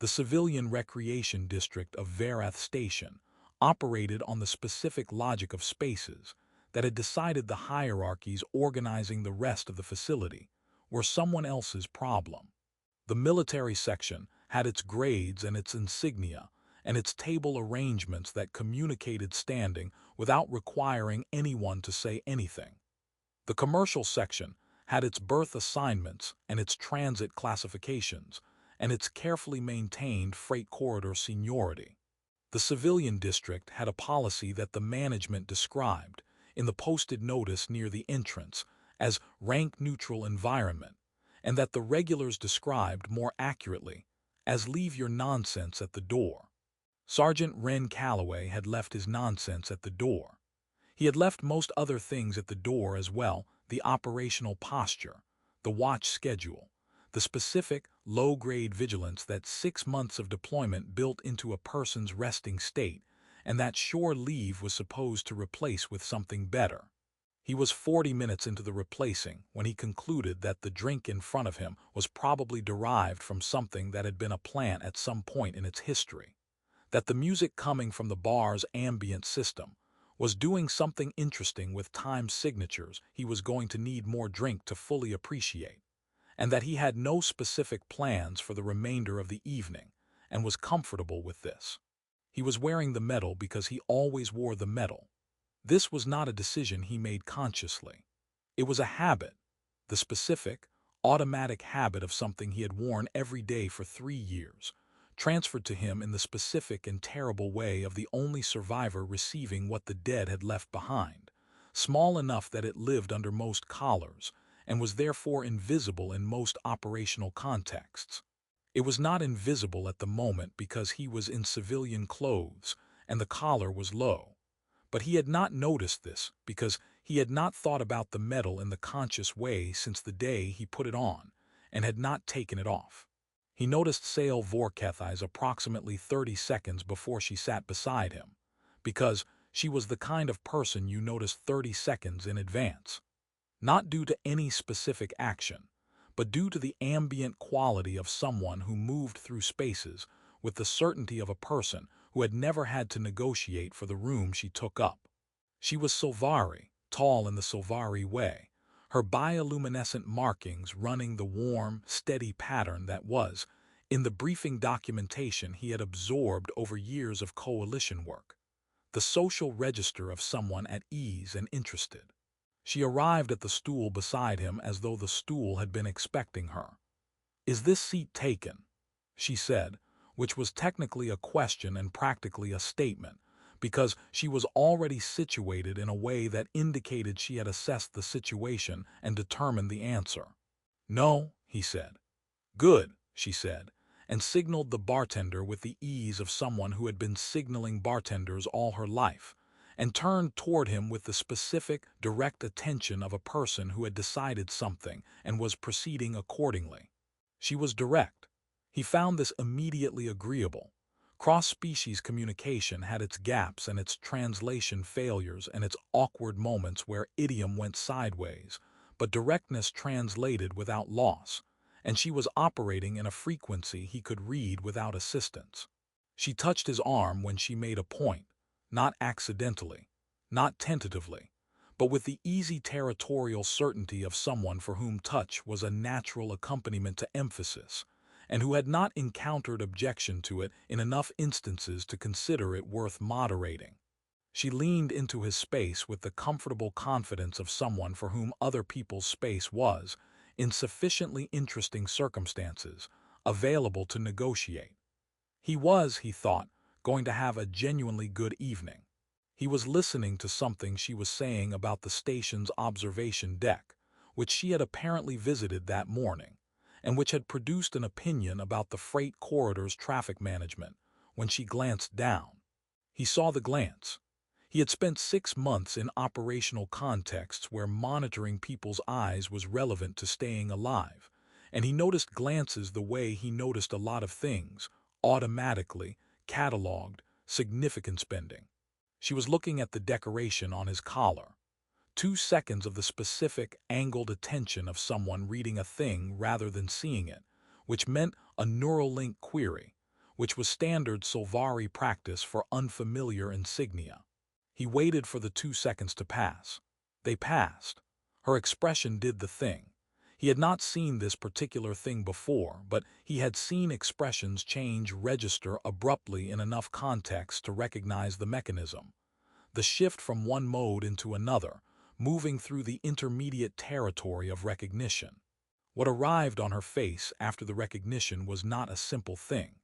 The civilian recreation district of Verath Station operated on the specific logic of spaces that had decided the hierarchies organizing the rest of the facility were someone else's problem. The military section had its grades and its insignia and its table arrangements that communicated standing without requiring anyone to say anything. The commercial section had its berth assignments and its transit classifications and its carefully maintained freight corridor seniority. The civilian district had a policy that the management described in the posted notice near the entrance as rank-neutral environment, and that the regulars described more accurately as leave your nonsense at the door. Sergeant Ren Calloway had left his nonsense at the door. He had left most other things at the door as well: the operational posture, the watch schedule, the specific, low-grade vigilance that 6 months of deployment built into a person's resting state, and that shore leave was supposed to replace with something better. He was 40 minutes into the replacing when he concluded that the drink in front of him was probably derived from something that had been a plant at some point in its history, that the music coming from the bar's ambient system was doing something interesting with time signatures he was going to need more drink to fully appreciate, and that he had no specific plans for the remainder of the evening and was comfortable with this. He was wearing the medal because he always wore the medal. This was not a decision he made consciously. It was a habit, the specific, automatic habit of something he had worn every day for 3 years, transferred to him in the specific and terrible way of the only survivor receiving what the dead had left behind, small enough that it lived under most collars and was therefore invisible in most operational contexts. It was not invisible at the moment because he was in civilian clothes and the collar was low, but he had not noticed this because he had not thought about the medal in the conscious way since the day he put it on and had not taken it off. He noticed Sale Vorketh's eyes approximately 30 seconds before she sat beside him, because she was the kind of person you notice 30 seconds in advance. Not due to any specific action, but due to the ambient quality of someone who moved through spaces with the certainty of a person who had never had to negotiate for the room she took up. She was Silvari, tall in the Silvari way, her bioluminescent markings running the warm, steady pattern that was, in the briefing documentation he had absorbed over years of coalition work, the social register of someone at ease and interested. She arrived at the stool beside him as though the stool had been expecting her. "Is this seat taken?" she said, which was technically a question and practically a statement, because she was already situated in a way that indicated she had assessed the situation and determined the answer. "No," he said. "Good," she said, and signaled the bartender with the ease of someone who had been signaling bartenders all her life, and turned toward him with the specific, direct attention of a person who had decided something and was proceeding accordingly. She was direct. He found this immediately agreeable. Cross-species communication had its gaps and its translation failures and its awkward moments where idiom went sideways, but directness translated without loss, and she was operating in a frequency he could read without assistance. She touched his arm when she made a point, not accidentally, not tentatively, but with the easy territorial certainty of someone for whom touch was a natural accompaniment to emphasis, and who had not encountered objection to it in enough instances to consider it worth moderating. She leaned into his space with the comfortable confidence of someone for whom other people's space was, in sufficiently interesting circumstances, available to negotiate. He was, he thought, going to have a genuinely good evening. He was listening to something she was saying about the station's observation deck, which she had apparently visited that morning, and which had produced an opinion about the freight corridor's traffic management when she glanced down. He saw the glance. He had spent 6 months in operational contexts where monitoring people's eyes was relevant to staying alive, and he noticed glances the way he noticed a lot of things, automatically, cataloged, significant spending. She was looking at the decoration on his collar. 2 seconds of the specific, angled attention of someone reading a thing rather than seeing it, which meant a neural link query, which was standard Solvari practice for unfamiliar insignia. He waited for the 2 seconds to pass. They passed. Her expression did the thing. He had not seen this particular thing before, but he had seen expressions change register abruptly in enough context to recognize the mechanism. The shift from one mode into another, moving through the intermediate territory of recognition. What arrived on her face after the recognition was not a simple thing.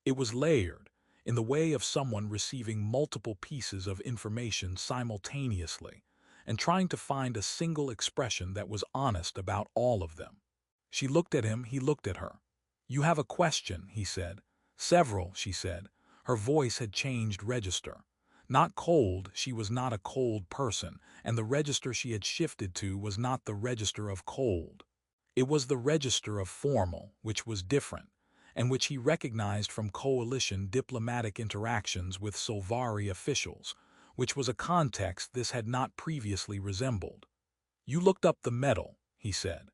It was layered, in the way of someone receiving multiple pieces of information simultaneously and trying to find a single expression that was honest about all of them. She looked at him, he looked at her. "You have a question," he said. "Several," she said. Her voice had changed register. Not cold, she was not a cold person, and the register she had shifted to was not the register of cold. It was the register of formal, which was different, and which he recognized from coalition diplomatic interactions with Solvari officials, which was a context this had not previously resembled. "You looked up the metal," he said.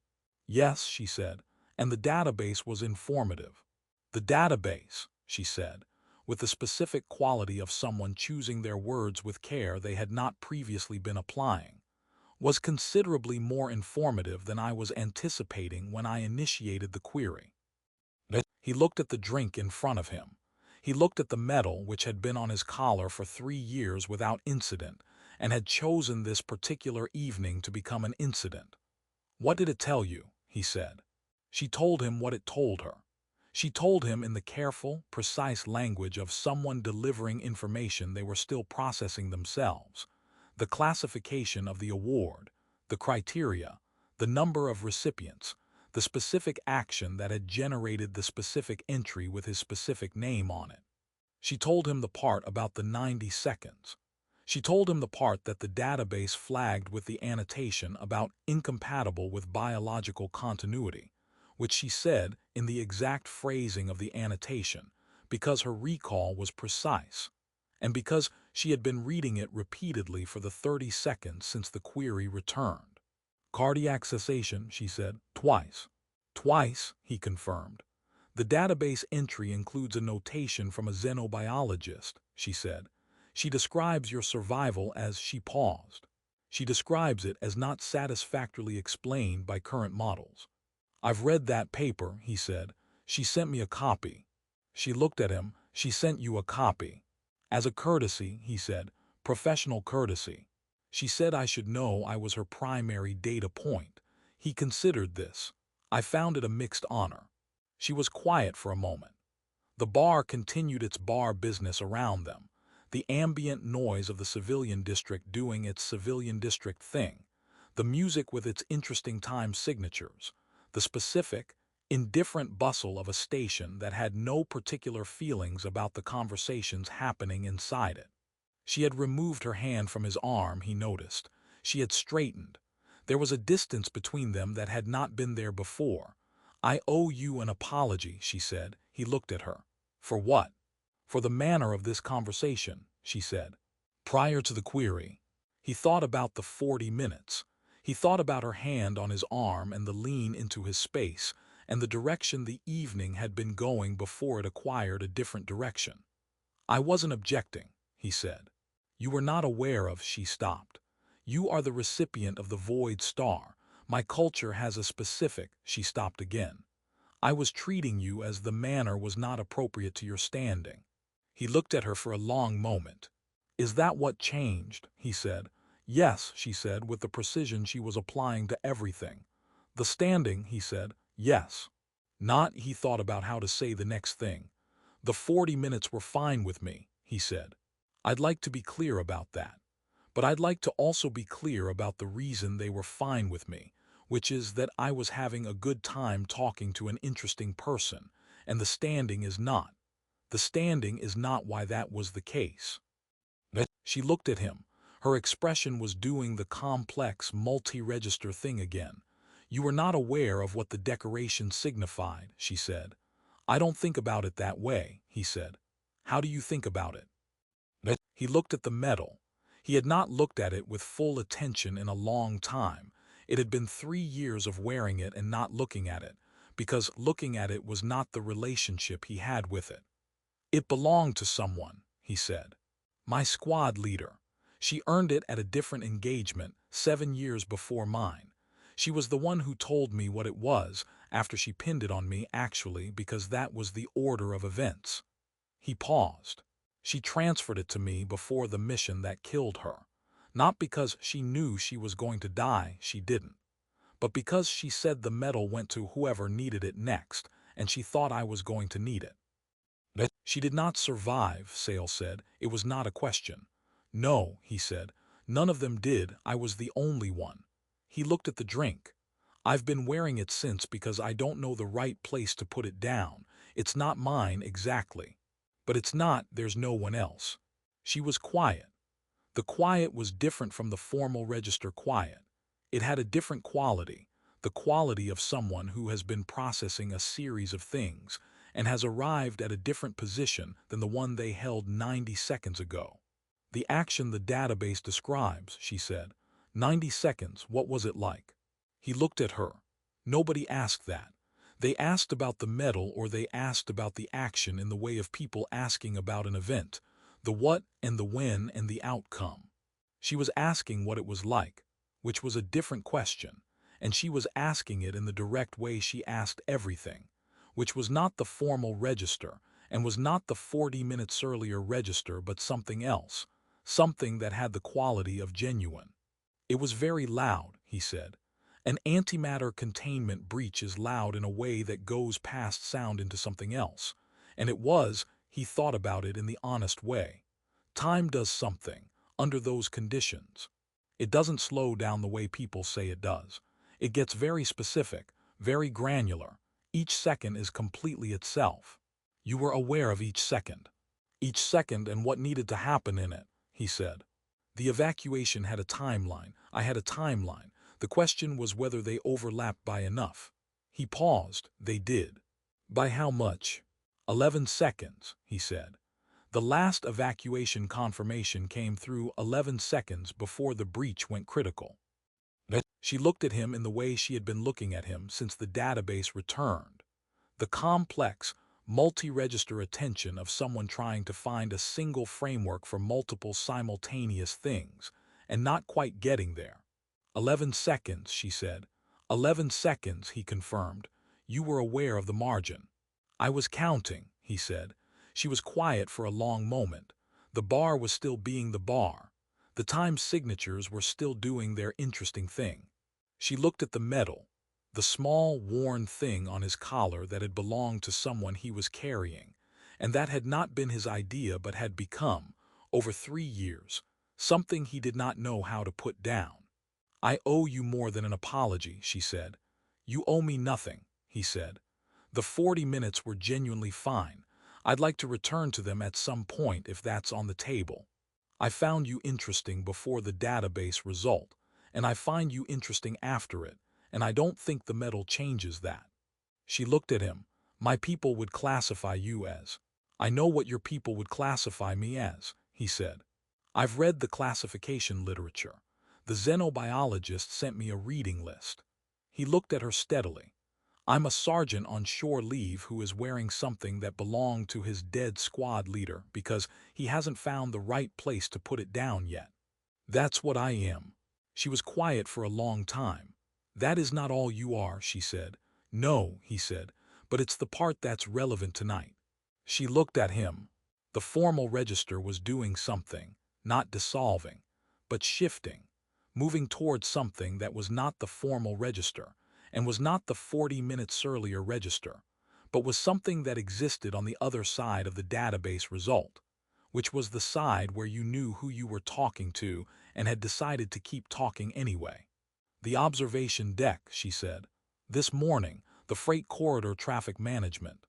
"Yes," she said, "and the database was informative." "The database," she said, with the specific quality of someone choosing their words with care they had not previously been applying, "was considerably more informative than I was anticipating when I initiated the query." He looked at the drink in front of him. He looked at the medal which had been on his collar for 3 years without incident and had chosen this particular evening to become an incident. "What did it tell you?" he said. She told him what it told her. She told him in the careful, precise language of someone delivering information they were still processing themselves. The classification of the award, the criteria, the number of recipients, the specific action that had generated the specific entry with his specific name on it. She told him the part about the 90 seconds. She told him the part that the database flagged with the annotation about incompatible with biological continuity, which she said in the exact phrasing of the annotation, because her recall was precise, and because she had been reading it repeatedly for the 30 seconds since the query returned. "Cardiac cessation," she said, "twice." "Twice," he confirmed. "The database entry includes a notation from a xenobiologist," she said. "She describes your survival as," she paused. "She describes it as not satisfactorily explained by current models." "I've read that paper," he said. "She sent me a copy." She looked at him. "She sent you a copy." "As a courtesy," he said, "professional courtesy. She said I should know I was her primary data point." He considered this. "I found it a mixed honor." She was quiet for a moment. The bar continued its bar business around them, the ambient noise of the civilian district doing its civilian district thing, the music with its interesting time signatures, the specific, indifferent bustle of a station that had no particular feelings about the conversations happening inside it. She had removed her hand from his arm, he noticed. She had straightened. There was a distance between them that had not been there before. "I owe you an apology," she said. He looked at her. "For what?" "For the manner of this conversation," she said. "Prior to the query." He thought about the 40 minutes. He thought about her hand on his arm and the lean into his space, and the direction the evening had been going before it acquired a different direction. "I wasn't objecting," he said. "You were not aware of," she stopped. "You are the recipient of the void star. My culture has a specific," she stopped again. "I was treating you as the manner was not appropriate to your standing." He looked at her for a long moment. "Is that what changed?" he said. "Yes," she said with the precision she was applying to everything. "The standing," he said. "Yes." Not, he thought about how to say the next thing. "The 40 minutes were fine with me," he said. "I'd like to be clear about that. But I'd like to also be clear about the reason they were fine with me, which is that I was having a good time talking to an interesting person, and the standing is not. The standing is not why that was the case." She looked at him. Her expression was doing the complex multi-register thing again. "You were not aware of what the decoration signified," she said. "I don't think about it that way," he said. "How do you think about it?" He looked at the medal. He had not looked at it with full attention in a long time. It had been 3 years of wearing it and not looking at it, because looking at it was not the relationship he had with it. It belonged to someone, he said. My squad leader. She earned it at a different engagement 7 years before mine. She was the one who told me what it was after she pinned it on me actually because that was the order of events. He paused. She transferred it to me before the mission that killed her. Not because she knew she was going to die, she didn't. But because she said the medal went to whoever needed it next, and she thought I was going to need it. She did not survive, Sale said. It was not a question. No, he said. None of them did. I was the only one. He looked at the drink. I've been wearing it since because I don't know the right place to put it down. It's not mine exactly. But it's not, there's no one else. She was quiet. The quiet was different from the formal register quiet. It had a different quality, the quality of someone who has been processing a series of things and has arrived at a different position than the one they held 90 seconds ago. The action the database describes, she said. 90 seconds, what was it like? He looked at her. Nobody asked that. They asked about the medal or they asked about the action in the way of people asking about an event, the what and the when and the outcome. She was asking what it was like, which was a different question, and she was asking it in the direct way she asked everything, which was not the formal register and was not the 40 minutes earlier register but something else, something that had the quality of genuine. It was very loud, he said. An antimatter containment breach is loud in a way that goes past sound into something else, and it was, he thought about it in the honest way. Time does something, under those conditions. It doesn't slow down the way people say it does. It gets very specific, very granular. Each second is completely itself. You were aware of each second. Each second and what needed to happen in it, he said. The evacuation had a timeline. I had a timeline. The question was whether they overlapped by enough. He paused. They did. By how much? 11 seconds, he said. The last evacuation confirmation came through 11 seconds before the breach went critical. She looked at him in the way she had been looking at him since the database returned. The complex, multi-register attention of someone trying to find a single framework for multiple simultaneous things, and not quite getting there. 11 seconds, she said. 11 seconds, he confirmed. You were aware of the margin. I was counting, he said. She was quiet for a long moment. The bar was still being the bar. The time signatures were still doing their interesting thing. She looked at the medal, the small, worn thing on his collar that had belonged to someone he was carrying, and that had not been his idea but had become, over 3 years, something he did not know how to put down. I owe you more than an apology, she said. You owe me nothing, he said. The 40 minutes were genuinely fine. I'd like to return to them at some point if that's on the table. I found you interesting before the database result, and I find you interesting after it, and I don't think the medal changes that. She looked at him. My people would classify you as. I know what your people would classify me as, he said. I've read the classification literature. The xenobiologist sent me a reading list. He looked at her steadily. I'm a sergeant on shore leave who is wearing something that belonged to his dead squad leader because he hasn't found the right place to put it down yet. That's what I am. She was quiet for a long time. That is not all you are, she said. No, he said, but it's the part that's relevant tonight. She looked at him. The formal register was doing something, not dissolving, but shifting, moving towards something that was not the formal register, and was not the 40 minutes earlier register, but was something that existed on the other side of the database result, which was the side where you knew who you were talking to and had decided to keep talking anyway. The observation deck, she said. This morning, the freight corridor traffic management.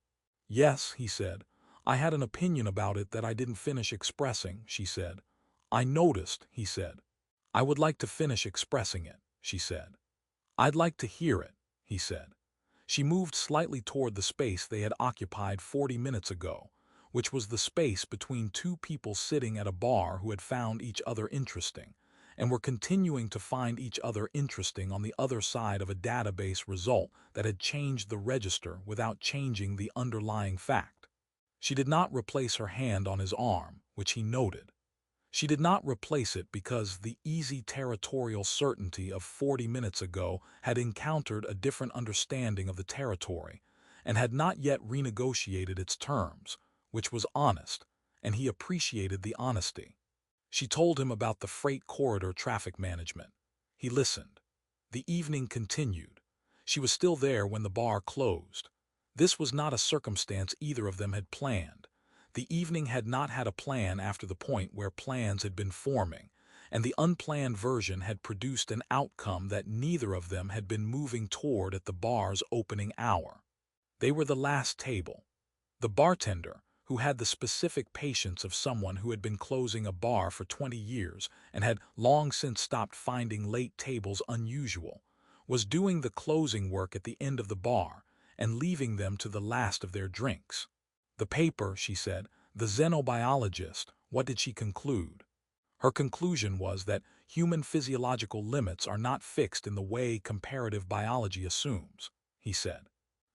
Yes, he said. I had an opinion about it that I didn't finish expressing, she said. I noticed, he said. I would like to finish expressing it, she said. I'd like to hear it, he said. She moved slightly toward the space they had occupied 40 minutes ago, which was the space between two people sitting at a bar who had found each other interesting, and were continuing to find each other interesting on the other side of a database result that had changed the register without changing the underlying fact. She did not replace her hand on his arm, which he noted. She did not replace it because the easy territorial certainty of 40 minutes ago had encountered a different understanding of the territory and had not yet renegotiated its terms, which was honest, and he appreciated the honesty. She told him about the freight corridor traffic management. He listened. The evening continued. She was still there when the bar closed. This was not a circumstance either of them had planned. The evening had not had a plan after the point where plans had been forming, and the unplanned version had produced an outcome that neither of them had been moving toward at the bar's opening hour. They were the last table. The bartender, who had the specific patience of someone who had been closing a bar for 20 years and had long since stopped finding late tables unusual, was doing the closing work at the end of the bar and leaving them to the last of their drinks. The paper, she said, the xenobiologist, what did she conclude? Her conclusion was that human physiological limits are not fixed in the way comparative biology assumes, he said.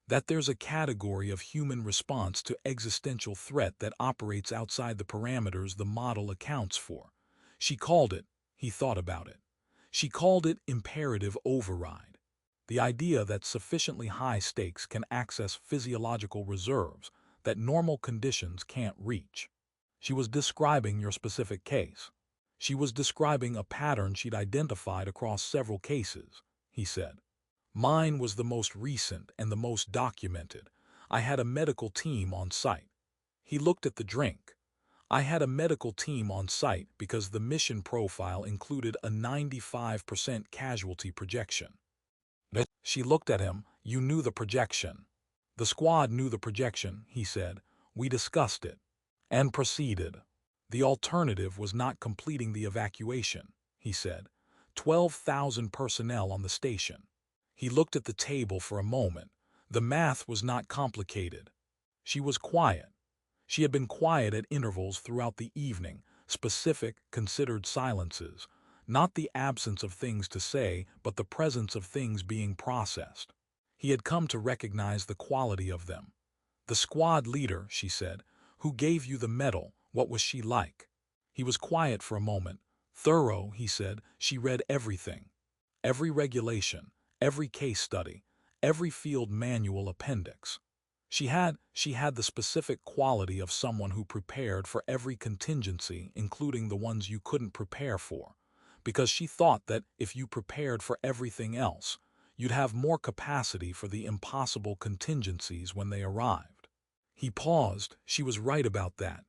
That there's a category of human response to existential threat that operates outside the parameters the model accounts for. She called it, he thought about it. She called it imperative override. The idea that sufficiently high stakes can access physiological reserves that normal conditions can't reach. She was describing your specific case. She was describing a pattern she'd identified across several cases, he said. Mine was the most recent and the most documented. I had a medical team on site. He looked at the drink. I had a medical team on site because the mission profile included a 95% casualty projection. She looked at him. You knew the projection. The squad knew the projection, he said. We discussed it. And proceeded. The alternative was not completing the evacuation, he said. 12,000 personnel on the station. He looked at the table for a moment. The math was not complicated. She was quiet. She had been quiet at intervals throughout the evening, specific, considered silences, not the absence of things to say, but the presence of things being processed. He had come to recognize the quality of them. The squad leader, she said, who gave you the medal, what was she like? He was quiet for a moment. Thorough, he said. She read everything. Every regulation, every case study, every field manual appendix. She had the specific quality of someone who prepared for every contingency, including the ones you couldn't prepare for, because she thought that if you prepared for everything else, you'd have more capacity for the impossible contingencies when they arrived. He paused. She was right about that.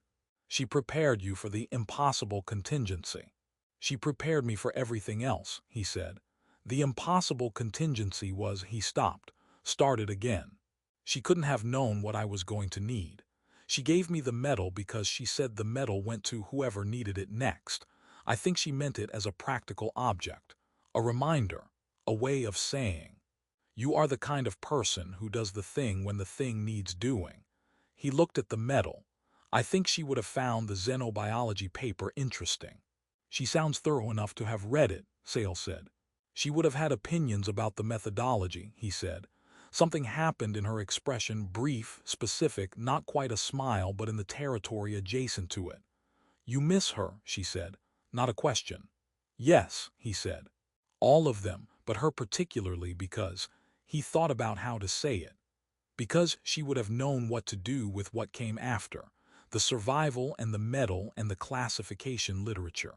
She prepared you for the impossible contingency. She prepared me for everything else, he said. The impossible contingency was, he stopped, started again. She couldn't have known what I was going to need. She gave me the medal because she said the medal went to whoever needed it next. I think she meant it as a practical object, a reminder, a way of saying, you are the kind of person who does the thing when the thing needs doing. He looked at the medal. I think she would have found the xenobiology paper interesting. She sounds thorough enough to have read it, Sale said. She would have had opinions about the methodology, he said. Something happened in her expression, brief, specific, not quite a smile, but in the territory adjacent to it. You miss her, she said. Not a question. Yes, he said. All of them, but her particularly because he thought about how to say it. Because she would have known what to do with what came after, the survival and the medal and the classification literature.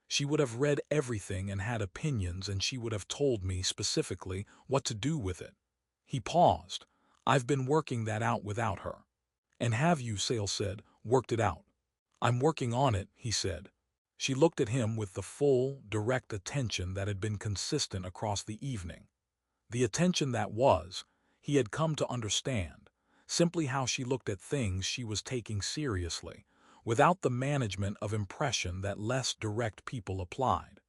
She would have read everything and had opinions, and she would have told me specifically what to do with it. He paused. I've been working that out without her. And have you, Sale said, worked it out? I'm working on it, he said. She looked at him with the full, direct attention that had been consistent across the evening. The attention that was, he had come to understand, simply how she looked at things she was taking seriously, without the management of impression that less direct people applied.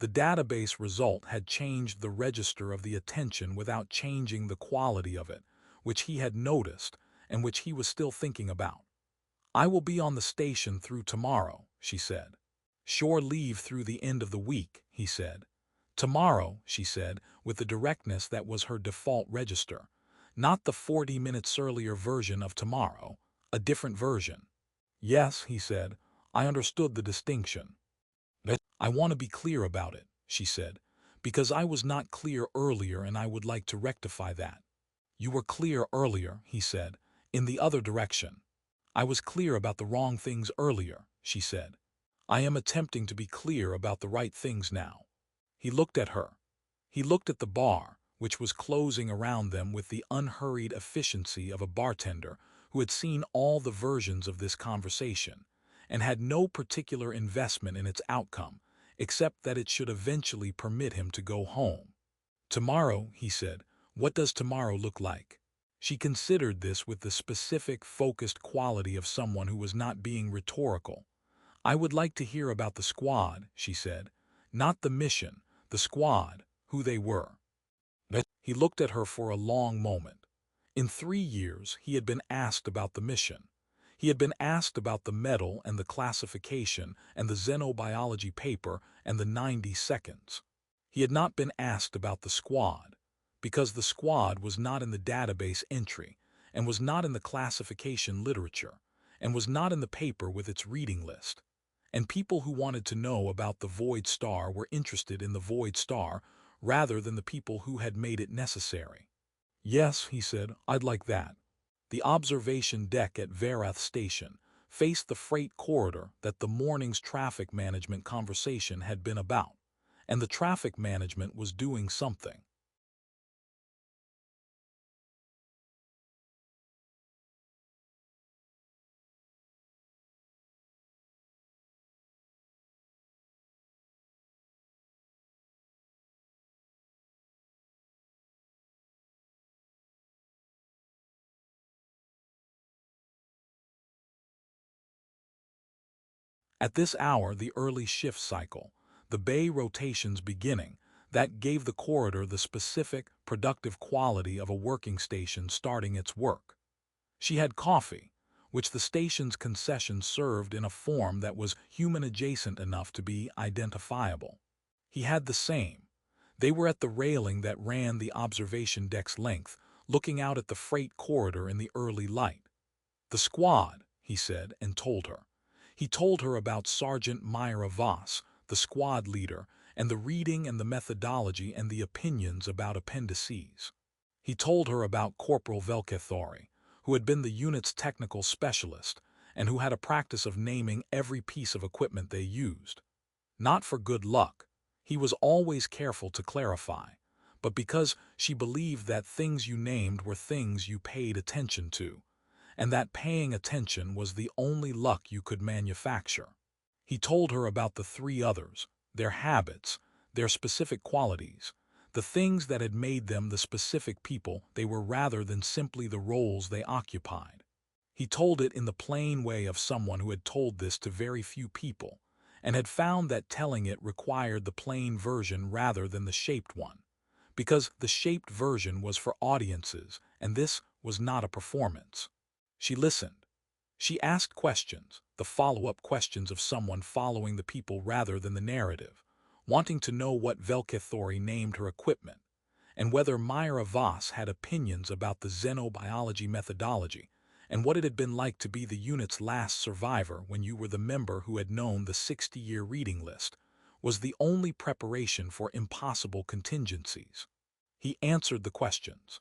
The database result had changed the register of the attention without changing the quality of it, which he had noticed and which he was still thinking about. I will be on the station through tomorrow, she said. Shore leave through the end of the week, he said. Tomorrow, she said, with the directness that was her default register. Not the 40 minutes earlier version of tomorrow. A different version. Yes, he said, I understood the distinction. But I want to be clear about it, she said, because I was not clear earlier and I would like to rectify that. You were clear earlier, he said, in the other direction. I was clear about the wrong things earlier, she said. I am attempting to be clear about the right things now. He looked at her. He looked at the bar, which was closing around them with the unhurried efficiency of a bartender who had seen all the versions of this conversation and had no particular investment in its outcome, except that it should eventually permit him to go home. Tomorrow, he said, what does tomorrow look like? She considered this with the specific, focused quality of someone who was not being rhetorical. I would like to hear about the squad, she said. Not the mission, the squad, who they were. But he looked at her for a long moment. In 3 years, he had been asked about the mission. He had been asked about the medal and the classification and the xenobiology paper and the 90 seconds. He had not been asked about the squad, because the squad was not in the database entry and was not in the classification literature and was not in the paper with its reading list. And people who wanted to know about the Void Star were interested in the Void Star rather than the people who had made it necessary. Yes, he said, I'd like that. The observation deck at Verath Station faced the freight corridor that the morning's traffic management conversation had been about, and the traffic management was doing something. At this hour, the early shift cycle, the bay rotations beginning, that gave the corridor the specific, productive quality of a working station starting its work. She had coffee, which the station's concession served in a form that was human-adjacent enough to be identifiable. He had the same. They were at the railing that ran the observation deck's length, looking out at the freight corridor in the early light. The squad, he said, and told her. He told her about Sergeant Myra Voss, the squad leader, and the reading and the methodology and the opinions about appendices. He told her about Corporal Velkethori, who had been the unit's technical specialist and who had a practice of naming every piece of equipment they used. Not for good luck. He was always careful to clarify, but because she believed that things you named were things you paid attention to, and that paying attention was the only luck you could manufacture. He told her about the 3 others, their habits, their specific qualities, the things that had made them the specific people they were rather than simply the roles they occupied. He told it in the plain way of someone who had told this to very few people, and had found that telling it required the plain version rather than the shaped one, because the shaped version was for audiences, and this was not a performance. She listened. She asked questions, the follow-up questions of someone following the people rather than the narrative, wanting to know what Velkethori named her equipment, and whether Myra Voss had opinions about the xenobiology methodology, and what it had been like to be the unit's last survivor when you were the member who had known the 60-year reading list, was the only preparation for impossible contingencies. He answered the questions.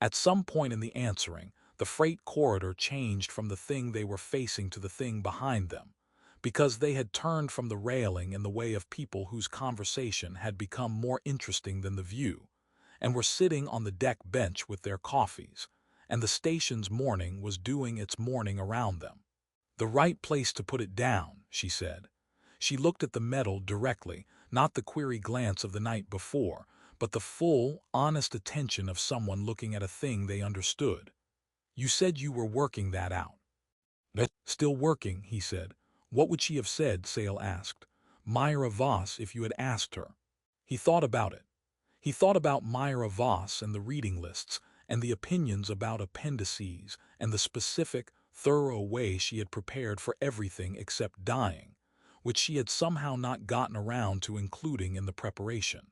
At some point in the answering, the freight corridor changed from the thing they were facing to the thing behind them, because they had turned from the railing in the way of people whose conversation had become more interesting than the view, and were sitting on the deck bench with their coffees, and the station's morning was doing its morning around them. The right place to put it down, she said. She looked at the medal directly, not the query glance of the night before, but the full, honest attention of someone looking at a thing they understood. You said you were working that out. Still working, he said. What would she have said, Sale asked. Myra Voss, if you had asked her. He thought about it. He thought about Myra Voss and the reading lists and the opinions about appendices and the specific, thorough way she had prepared for everything except dying, which she had somehow not gotten around to including in the preparation.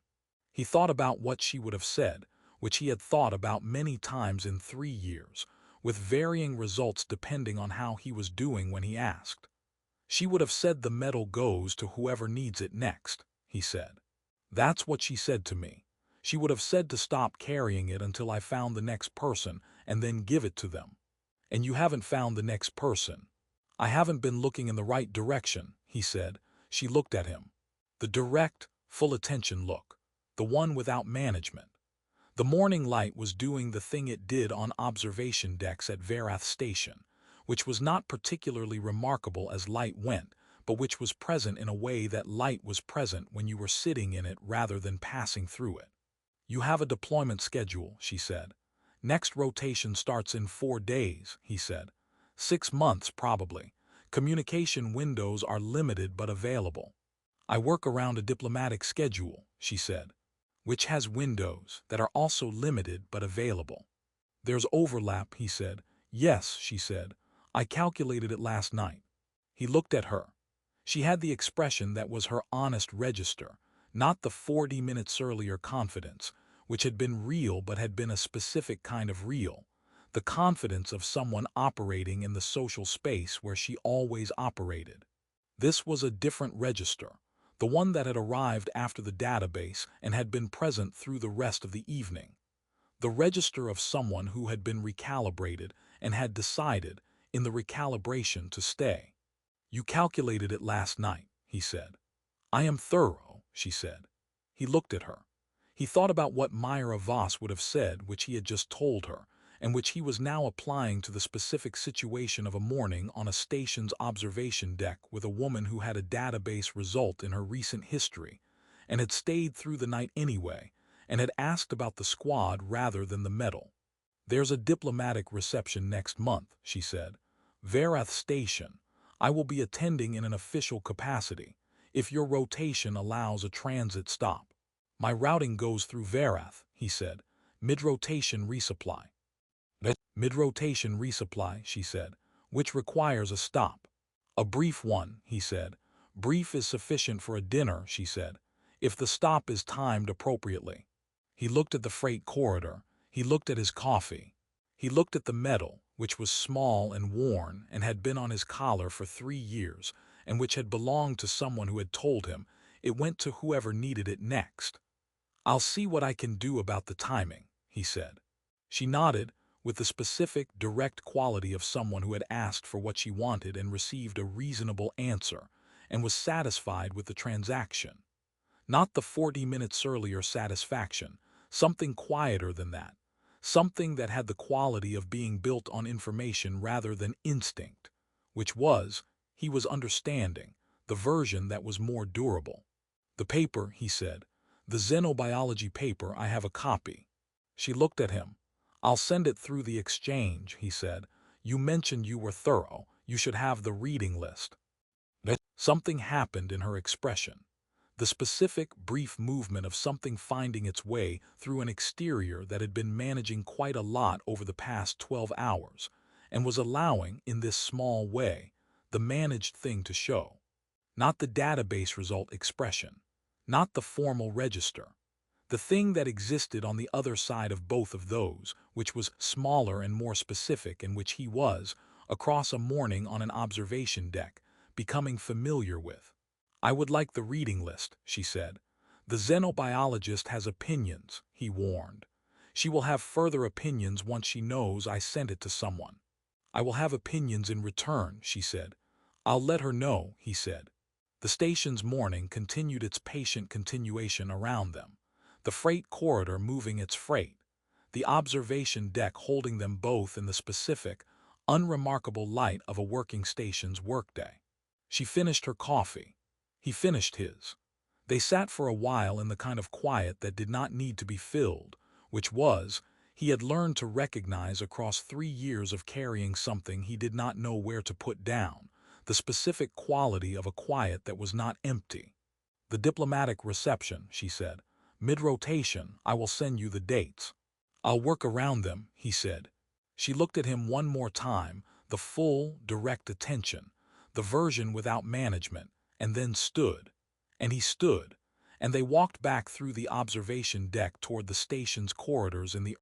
He thought about what she would have said, which he had thought about many times in 3 years, with varying results depending on how he was doing when he asked. She would have said the medal goes to whoever needs it next, he said. That's what she said to me. She would have said to stop carrying it until I found the next person and then give it to them. And you haven't found the next person. I haven't been looking in the right direction, he said. She looked at him. The direct, full attention look. The one without management. The morning light was doing the thing it did on observation decks at Verath Station, which was not particularly remarkable as light went, but which was present in a way that light was present when you were sitting in it rather than passing through it. You have a deployment schedule, she said. Next rotation starts in 4 days, he said. 6 months, probably. Communication windows are limited but available. I work around a diplomatic schedule, she said, which has windows that are also limited but available. There's overlap, he said. Yes, she said. I calculated it last night. He looked at her. She had the expression that was her honest register, not the 40 minutes earlier confidence, which had been real but had been a specific kind of real, the confidence of someone operating in the social space where she always operated. This was a different register, the one that had arrived after the database and had been present through the rest of the evening. The register of someone who had been recalibrated and had decided, in the recalibration, to stay. You calculated it last night, he said. I am thorough, she said. He looked at her. He thought about what Myra Voss would have said, which he had just told her, and which he was now applying to the specific situation of a morning on a station's observation deck with a woman who had a database result in her recent history, and had stayed through the night anyway, and had asked about the squad rather than the medal. There's a diplomatic reception next month, she said. Verath Station. I will be attending in an official capacity, if your rotation allows a transit stop. My routing goes through Verath, he said. Mid-rotation resupply. Mid-rotation resupply, she said, which requires a stop. A brief one, he said. Brief is sufficient for a dinner, she said, if the stop is timed appropriately. He looked at the freight corridor. He looked at his coffee. He looked at the medal, which was small and worn and had been on his collar for 3 years, and which had belonged to someone who had told him it went to whoever needed it next. I'll see what I can do about the timing, he said. She nodded, with the specific, direct quality of someone who had asked for what she wanted and received a reasonable answer, and was satisfied with the transaction. Not the 40 minutes earlier satisfaction, something quieter than that, something that had the quality of being built on information rather than instinct, which was, he was understanding, the version that was more durable. The paper, he said, the xenobiology paper, I have a copy. She looked at him. I'll send it through the exchange, he said. You mentioned you were thorough. You should have the reading list. Something happened in her expression. The specific, brief movement of something finding its way through an exterior that had been managing quite a lot over the past 12 hours, and was allowing, in this small way, the managed thing to show. Not the database result expression. Not the formal register. The thing that existed on the other side of both of those, which was smaller and more specific, and which he was, across a morning on an observation deck, becoming familiar with. I would like the reading list, she said. The xenobiologist has opinions, he warned. She will have further opinions once she knows I sent it to someone. I will have opinions in return, she said. I'll let her know, he said. The station's morning continued its patient continuation around them, the freight corridor moving its freight, the observation deck holding them both in the specific, unremarkable light of a working station's workday. She finished her coffee. He finished his. They sat for a while in the kind of quiet that did not need to be filled, which was, he had learned to recognize across 3 years of carrying something he did not know where to put down, the specific quality of a quiet that was not empty. The diplomatic reception, she said. Mid-rotation, I will send you the dates. I'll work around them, he said. She looked at him one more time, the full, direct attention, the version without management, and then stood. And he stood, and they walked back through the observation deck toward the station's corridors in the